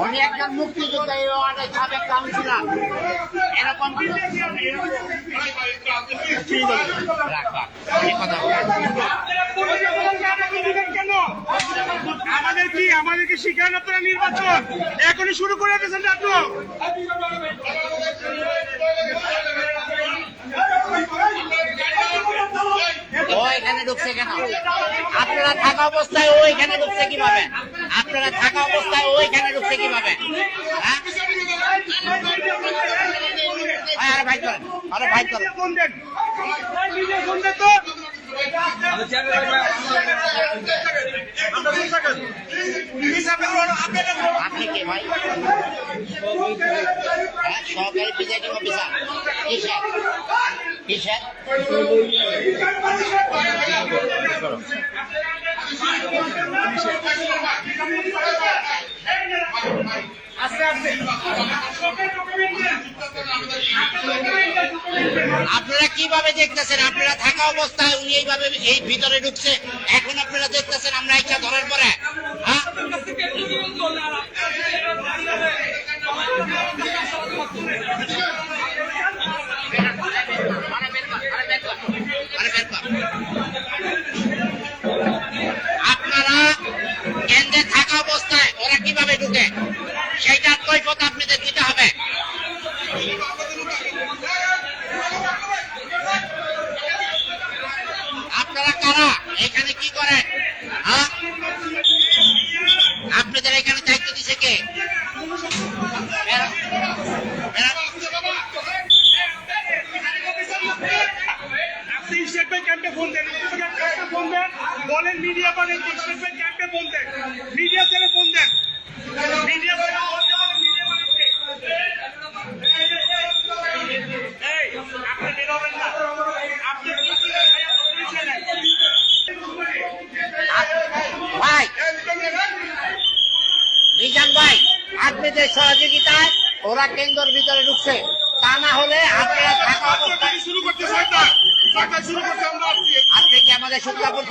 উনি একজন মুক্তিযোদ্ধা, এই ওয়ার্ডের সাবেক কাউন্সিলর। এরকম আমাদেরকে শিখান আপনারা নির্বাচন এখনই শুরু করে দিয়েছেন নাটক। ও এখানে ঢুকছে কেন? আপনারা থাকা অবস্থায় ও এখানে ঢুকছে কিভাবে? আপনারা থাকা অবস্থায় ও এখানে ঢুকছে কিভাবে? আরে ভাই করেন, আরে ভাই করেন। আপনি কে ভাই? সহকারী প্রিজাইডিং অফিসার। কিসের কিসের? আপনারা কিভাবে দেখতেছেন? আপনারা থাকা অবস্থায় উনি এইভাবে এই ভিতরে ঢুকছে, এখন আপনারা দেখতেছেন আমরা ইচ্ছা ধরার পরে। আপনারা কেন্দ্রে থাকা অবস্থায় ওরা কিভাবে ঢুকে সেইটার কৈফিয়ত আপনাদের দিতে হবে। আপনারা কারা? এখানে কি করেন? আপনাদের এখানে দায়িত্ব দিছে কে? বলেন মিডিয়া করেন, ক্যাম্পে ফোন দেন, মিডিয়া সেলে ফোন দেন, মিডিয়া আপনি বেরোবেন না, আপনি ভাই মিজান ভাই, আপনাদের সহযোগিতায় ওরা কেন্দ্রের ভিতরে ঢুকছে, তা না হলে আপনারা থাকা অবস্থায় শুরু করতে সরকার শুরু করতে আমরা আপনি কি আমাদের শুক্লাপুর